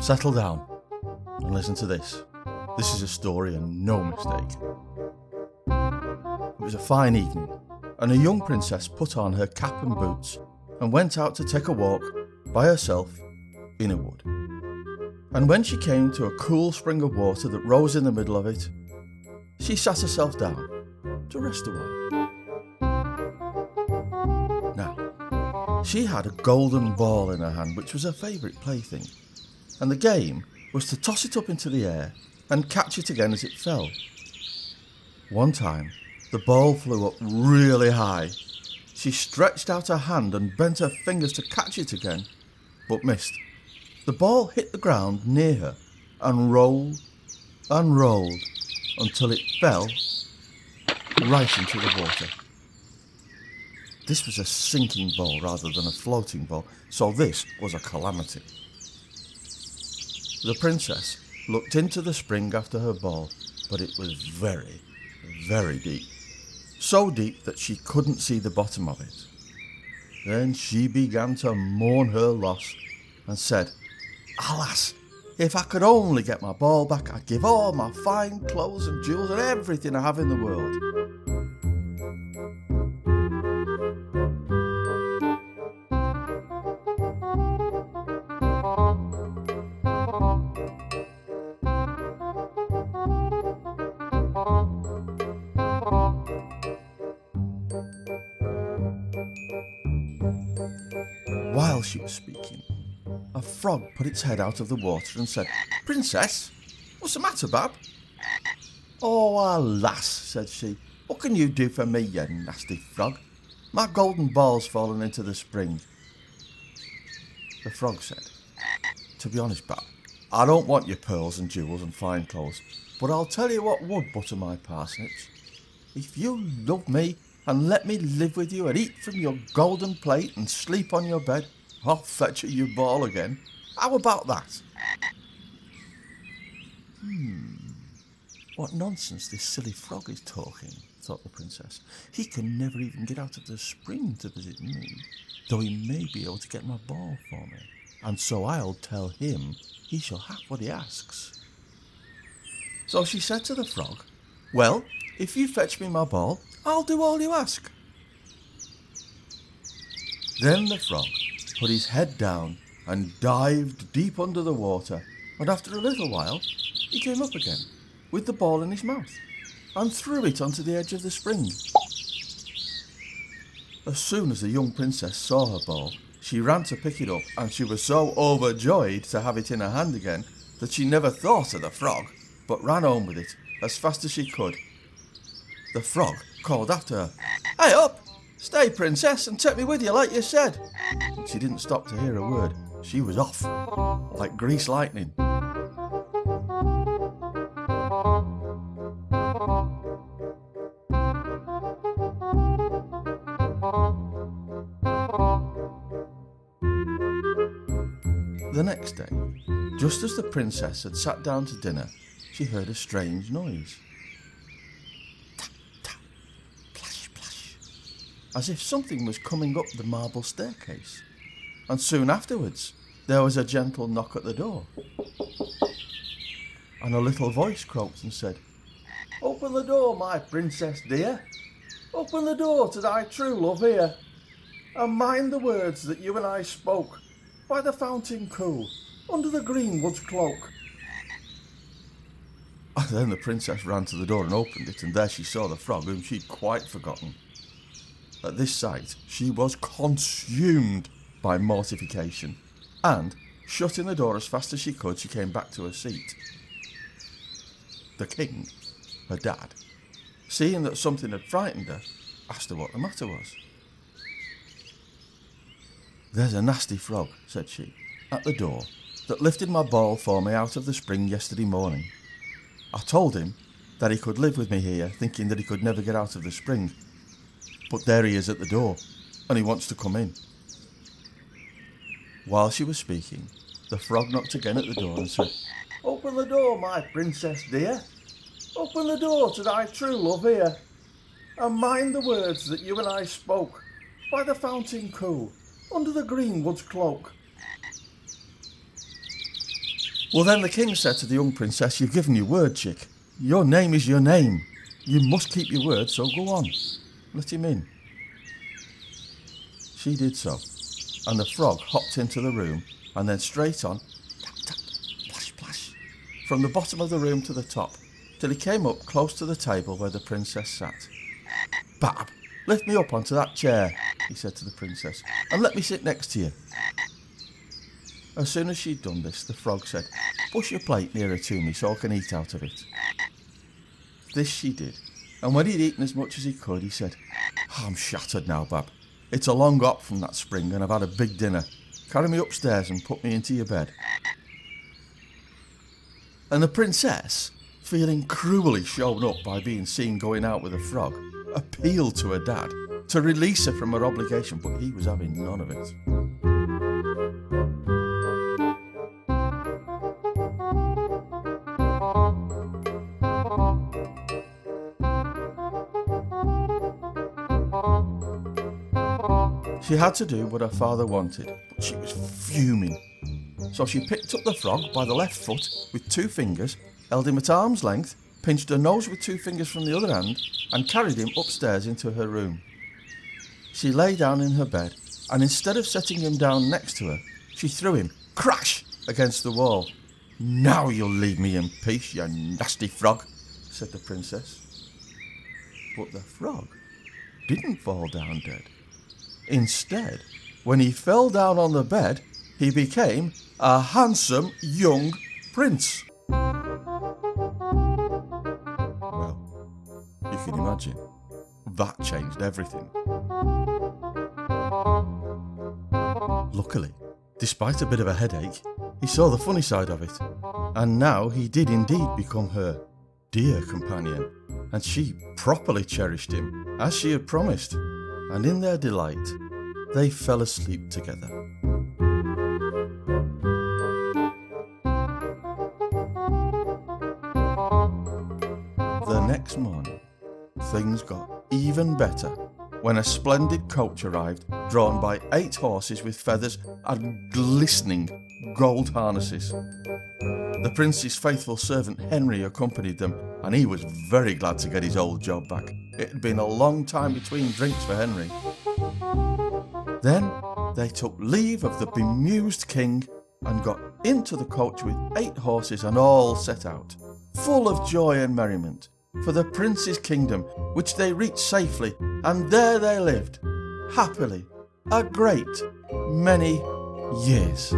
Settle down and listen to this. This is a story and no mistake. It was a fine evening, and a young princess put on her cap and boots and went out to take a walk by herself in a wood. And when she came to a cool spring of water that rose in the middle of it, she sat herself down to rest a while. Now, she had a golden ball in her hand, which was her favourite plaything, and the game was to toss it up into the air and catch it again as it fell. One time, the ball flew up really high. She stretched out her hand and bent her fingers to catch it again, but missed. The ball hit the ground near her and rolled until it fell right into the water. This was a sinking ball rather than a floating ball, so this was a calamity. The princess looked into the spring after her ball, but it was very, very deep. So deep that she couldn't see the bottom of it. Then she began to mourn her loss and said, "Alas, if I could only get my ball back, I'd give all my fine clothes and jewels and everything I have in the world." While she was speaking, a frog put its head out of the water and said, "Princess, what's the matter, Bab?" "Oh, alas," said she, "what can you do for me, you nasty frog? My golden ball's fallen into the spring." The frog said, "To be honest, Bab, I don't want your pearls and jewels and fine clothes, but I'll tell you what would butter my parsnips. If you love me and let me live with you and eat from your golden plate and sleep on your bed, I'll fetch you your ball again. How about that?" What nonsense this silly frog is talking, thought the princess. He can never even get out of the spring to visit me, though he may be able to get my ball for me, and so I'll tell him he shall have what he asks. So she said to the frog, "Well, if you fetch me my ball, I'll do all you ask." Then the frog put his head down and dived deep under the water, and after a little while he came up again with the ball in his mouth and threw it onto the edge of the spring. As soon as the young princess saw her ball, she ran to pick it up, and she was so overjoyed to have it in her hand again that she never thought of the frog, but ran home with it as fast as she could. The frog called after her, "Hey up! Stay, princess, and take me with you like you said." But she didn't stop to hear a word. She was off, like greased lightning. The next day, just as the princess had sat down to dinner, she heard a strange noise. Tap, tap, plash, plash, as if something was coming up the marble staircase. And soon afterwards, there was a gentle knock at the door. And a little voice croaked and said, "Open the door, my princess dear. Open the door to thy true love here, and mind the words that you and I spoke by the fountain cool, under the greenwood's cloak." And then the princess ran to the door and opened it, and there she saw the frog, whom she'd quite forgotten. At this sight, she was consumed by mortification, and, shutting the door as fast as she could, she came back to her seat. The king, her dad, seeing that something had frightened her, asked her what the matter was. "There's a nasty frog," said she, "at the door that lifted my ball for me out of the spring yesterday morning. I told him that he could live with me here, thinking that he could never get out of the spring. But there he is at the door, and he wants to come in." While she was speaking, the frog knocked again at the door and said, "Open the door, my princess dear. Open the door to thy true love here, and mind the words that you and I spoke by the fountain cool, under the greenwood's cloak." Well, then the king said to the young princess, "You've given your word, chick. Your name is your name. You must keep your word, so go on. Let him in." She did so, and the frog hopped into the room, and then straight on, tap, tap, plash, splash, from the bottom of the room to the top, till he came up close to the table where the princess sat. "Bab, lift me up onto that chair," he said to the princess, "and let me sit next to you." As soon as she'd done this, the frog said, "Push your plate nearer to me so I can eat out of it." This she did, and when he'd eaten as much as he could, he said, "I'm shattered now, Bab. It's a long hop from that spring and I've had a big dinner. Carry me upstairs and put me into your bed." And the princess, feeling cruelly shown up by being seen going out with a frog, appealed to her dad to release her from her obligation, but he was having none of it. She had to do what her father wanted, but she was fuming. So she picked up the frog by the left foot with 2 fingers, held him at arm's length, pinched her nose with 2 fingers from the other hand, and carried him upstairs into her room. She lay down in her bed, and instead of setting him down next to her, she threw him, crash, against the wall. "Now you'll leave me in peace, you nasty frog," said the princess. But the frog didn't fall down dead. Instead, when he fell down on the bed, he became a handsome young prince. Well, you can imagine, that changed everything. Luckily, despite a bit of a headache, he saw the funny side of it, and now he did indeed become her dear companion, and she properly cherished him, as she had promised, and in their delight, they fell asleep together. The next morning, things got even better when a splendid coach arrived, drawn by 8 horses with feathers and glistening gold harnesses. The prince's faithful servant Henry accompanied them, and he was very glad to get his old job back. It had been a long time between drinks for Henry. Then they took leave of the bemused king and got into the coach with 8 horses and all set out, full of joy and merriment, for the prince's kingdom, which they reached safely, and there they lived, happily, a great many years.